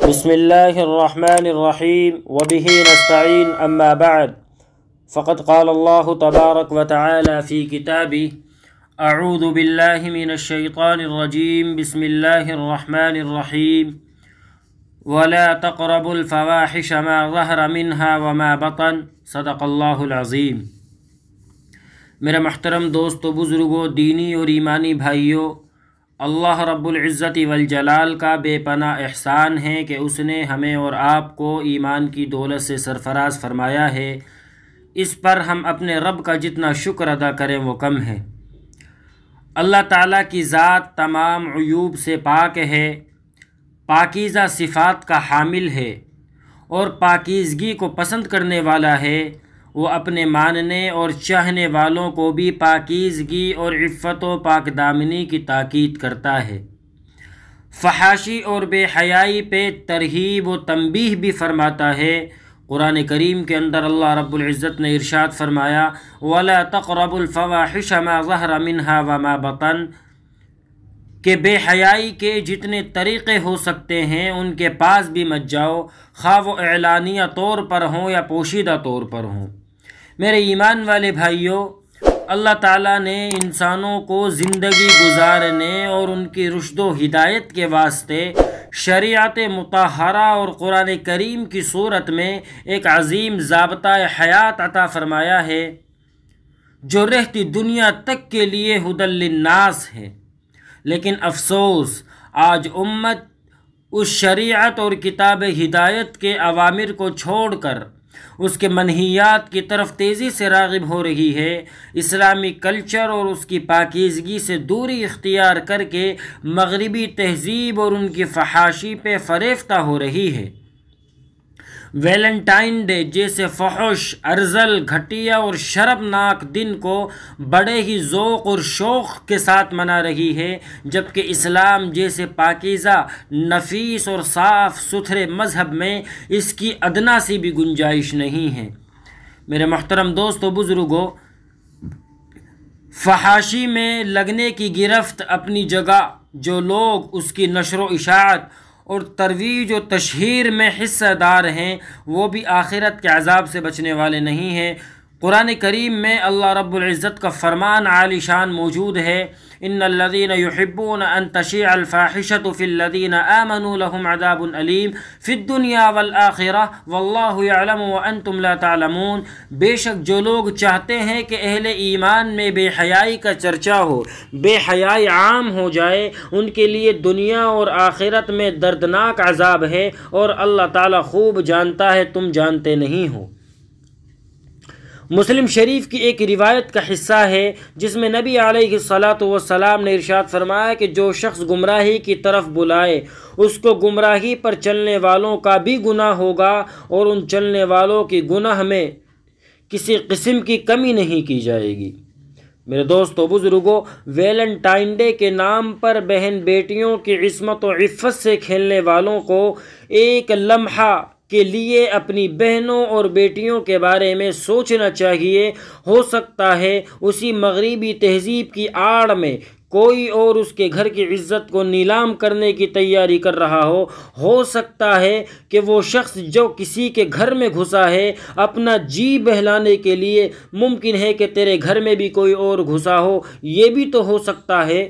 بسم اللہ الرحمن الرحیم وبہ نستعین اما بعد فقد قال اللہ تبارک وتعالی فی کتابہ اعوذ باللہ من الشیطان الرجیم بسم اللہ الرحمن الرحیم ولا تقربوا الفواحش ما ظہر منها وما بطن صدق اللہ العظیم۔ میرے محترم دوستو، بزرگوں، دینی اور ایمانی بھائیوں، اللہ رب العزت والجلال کا بے پناہ احسان ہے کہ اس نے ہمیں اور آپ کو ایمان کی دولت سے سرفراز فرمایا ہے۔ اس پر ہم اپنے رب کا جتنا شکر ادا کریں وہ کم ہے۔ اللہ تعالیٰ کی ذات تمام عیوب سے پاک ہے، پاکیزہ صفات کا حامل ہے اور پاکیزگی کو پسند کرنے والا ہے۔ وہ اپنے ماننے اور چاہنے والوں کو بھی پاکیزگی اور عفت و پاک دامنی کی تاکید کرتا ہے۔ فحاشی اور بے حیائی پہ ترغیب و تنبیہ بھی فرماتا ہے۔ قرآن کریم کے اندر اللہ رب العزت نے ارشاد فرمایا وَلَا تَقْرَبُوا الْفَوَاحِشَ مَا ظَهَرَ مِنْهَا وَمَا بَطَنَ، کہ بے حیائی کے جتنے طریقے ہو سکتے ہیں ان کے پاس بھی مت جاؤ، خواہ وہ اعلانیہ طور پر ہوں یا پوشیدہ طور پر ہوں۔ میرے ایمان والے بھائیوں، اللہ تعالیٰ نے انسانوں کو زندگی گزارنے اور ان کی رشد و ہدایت کے واسطے شریعت مطہرہ اور قرآن کریم کی صورت میں ایک عظیم ضابطہ حیات عطا فرمایا ہے جو رہتی دنیا تک کے لیے ہدی للناس ہے۔ لیکن افسوس، آج امت اس شریعت اور کتاب ہدایت کے اوامر کو چھوڑ کر اس کے منہیات کی طرف تیزی سے راغب ہو رہی ہے، اسلامی کلچر اور اس کی پاکیزگی سے دوری اختیار کر کے مغربی تہذیب اور ان کی فحاشی پہ فریفتہ ہو رہی ہے۔ ویلنٹائن ڈے جیسے فحش، ارذل، گھٹیا اور شرمناک دن کو بڑے ہی ذوق اور شوق کے ساتھ منا رہی ہے، جبکہ اسلام جیسے پاکیزہ، نفیس اور صاف ستھرے مذہب میں اس کی ادنا سی بھی گنجائش نہیں ہے۔ میرے محترم دوستو، بزرگوں، فحاشی میں لگنے کی گرفت اپنی جگہ، جو لوگ اس کی نشر و اشاعت اور ترویج و تشہیر میں حصہ دار ہیں وہ بھی آخرت کے عذاب سے بچنے والے نہیں ہیں۔ قرآن کریم میں اللہ رب العزت کا فرمان عالی شان موجود ہے، ان الذین یحبون ان تشیع الفاحشۃ فی الذین آمنوا لهم عذاب علیم فی الدنیا والآخرہ واللہ یعلم وانتم لا تعلمون۔ بے شک جو لوگ چاہتے ہیں کہ اہل ایمان میں بے حیائی کا چرچا ہو، بے حیائی عام ہو جائے، ان کے لیے دنیا اور آخرت میں دردناک عذاب ہے اور اللہ تعالیٰ خوب جانتا ہے، تم جانتے نہیں ہو۔ مسلم شریف کی ایک روایت کا حصہ ہے جس میں نبی علیہ الصلاۃ والسلام نے ارشاد فرمایا کہ جو شخص گمراہی کی طرف بلائے اس کو گمراہی پر چلنے والوں کا بھی گناہ ہوگا اور ان چلنے والوں کی گناہ میں کسی قسم کی کمی نہیں کی جائے گی۔ میرے دوستو، بزرگوں، ویلنٹائن ڈے کے نام پر بہن بیٹیوں کی عصمت و عفت سے کھیلنے والوں کو ایک لمحہ کے لیے اپنی بہنوں اور بیٹیوں کے بارے میں سوچنا چاہیے۔ ہو سکتا ہے اسی مغربی تہذیب کی آڑ میں کوئی اور اس کے گھر کی عزت کو نیلام کرنے کی تیاری کر رہا ہو سکتا ہے کہ وہ شخص جو کسی کے گھر میں گھسا ہے اپنا جی بہلانے کے لیے ممکن ہے کہ تیرے گھر میں بھی کوئی اور گھسا ہو، یہ بھی تو ہو سکتا ہے۔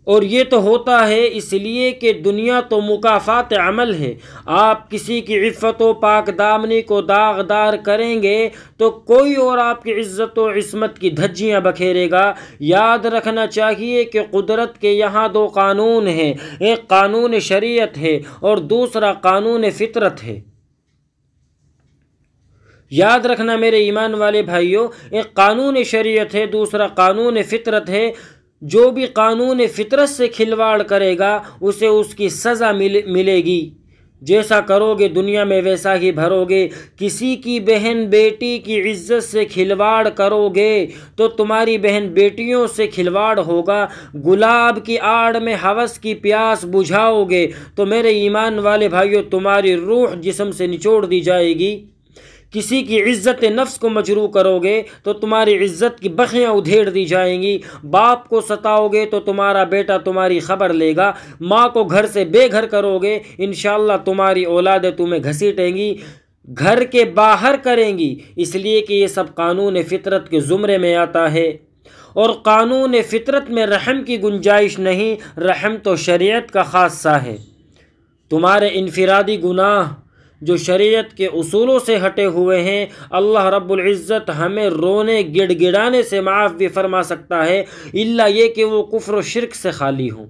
اور یہ تو ہوتا ہے اس لیے کہ دنیا تو مکافات عمل ہے۔ آپ کسی کی عفت و پاک دامنی کو داغدار کریں گے تو کوئی اور آپ کی عزت و عصمت کی دھجیاں بکھیرے گا۔ یاد رکھنا چاہیے کہ قدرت کے یہاں دو قانون ہیں، ایک قانون شریعت ہے اور دوسرا قانون فطرت ہے۔ یاد رکھنا میرے ایمان والے بھائیوں، ایک قانون شریعت ہے، دوسرا قانون فطرت ہے۔ جو بھی قانون فطرت سے کھلواڑ کرے گا اسے اس کی سزا ملے گی۔ جیسا کرو گے دنیا میں ویسا ہی بھرو گے۔ کسی کی بہن بیٹی کی عزت سے کھلواڑ کرو گے تو تمہاری بہن بیٹیوں سے کھلواڑ ہوگا۔ گلاب کی آڑ میں ہوس کی پیاس بجھاؤ گے تو میرے ایمان والے بھائیوں تمہاری روح جسم سے نچوڑ دی جائے گی۔ کسی کی عزت نفس کو مجروح کرو گے تو تمہاری عزت کی بخیاں ادھیڑ دی جائیں گی، باپ کو ستاؤ گے تو تمہارا بیٹا تمہاری خبر لے گا، ماں کو گھر سے بے گھر کرو گے انشاءاللہ تمہاری اولادیں تمہیں گھسیٹیں گی، گھر کے باہر کریں گی، اس لیے کہ یہ سب قانون فطرت کے زمرے میں آتا ہے۔ اور قانون فطرت میں رحم کی گنجائش نہیں، رحم تو شریعت کا خاصہ ہے۔ تمہارے انفرادی گناہ جو شریعت کے اصولوں سے ہٹے ہوئے ہیں، اللہ رب العزت ہمیں رونے گڑ گڑانے سے معاف بھی فرما سکتا ہے، الا یہ کہ وہ کفر و شرک سے خالی ہوں۔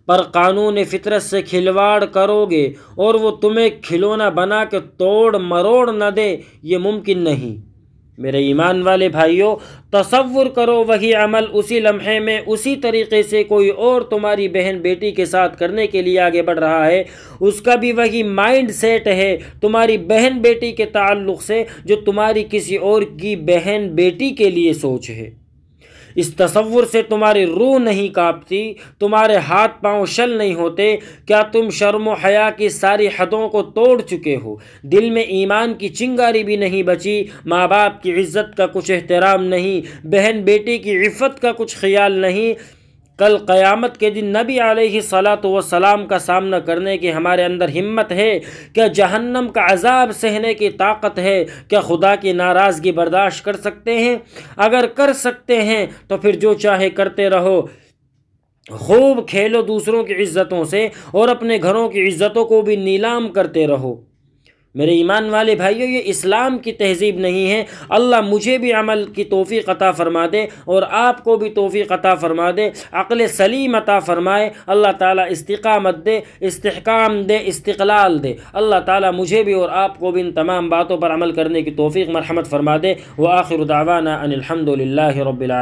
پر قانون فطرت سے کھلواڑ کرو گے اور وہ تمہیں کھلونا بنا کے توڑ مروڑ نہ دے، یہ ممکن نہیں۔ میرے ایمان والے بھائیوں، تصور کرو وہی عمل اسی لمحے میں اسی طریقے سے کوئی اور تمہاری بہن بیٹی کے ساتھ کرنے کے لیے آگے بڑھ رہا ہے، اس کا بھی وہی مائنڈ سیٹ ہے تمہاری بہن بیٹی کے تعلق سے جو تمہاری کسی اور کی بہن بیٹی کے لیے سوچ ہے۔ اس تصور سے تمہاری روح نہیں کانپتی، تمہارے ہاتھ پاؤں شل نہیں ہوتے؟ کیا تم شرم و حیا کی ساری حدوں کو توڑ چکے ہو؟ دل میں ایمان کی چنگاری بھی نہیں بچی، ماں باپ کی عزت کا کچھ احترام نہیں، بہن بیٹی کی عفت کا کچھ خیال نہیں؟ کل قیامت کے دن نبی علیہ الصلاۃ والسلام کا سامنا کرنے کی ہمارے اندر ہمت ہے؟ کیا جہنم کا عذاب سہنے کی طاقت ہے؟ کیا خدا کی ناراضگی برداشت کر سکتے ہیں؟ اگر کر سکتے ہیں تو پھر جو چاہے کرتے رہو، خوب کھیلو دوسروں کی عزتوں سے اور اپنے گھروں کی عزتوں کو بھی نیلام کرتے رہو۔ میرے ایمان والے بھائیوں، یہ اسلام کی تہذیب نہیں ہے۔ اللہ مجھے بھی عمل کی توفیق عطا فرما دے اور آپ کو بھی توفیق عطا فرما دے، عقل سلیم عطا فرمائے، اللہ تعالیٰ استقامت دے، استحکام دے، استقلال دے۔ اللہ تعالیٰ مجھے بھی اور آپ کو بھی ان تمام باتوں پر عمل کرنے کی توفیق مرحمت فرما دے۔ وآخر دعوانا ان الحمد للہ رب العالمین۔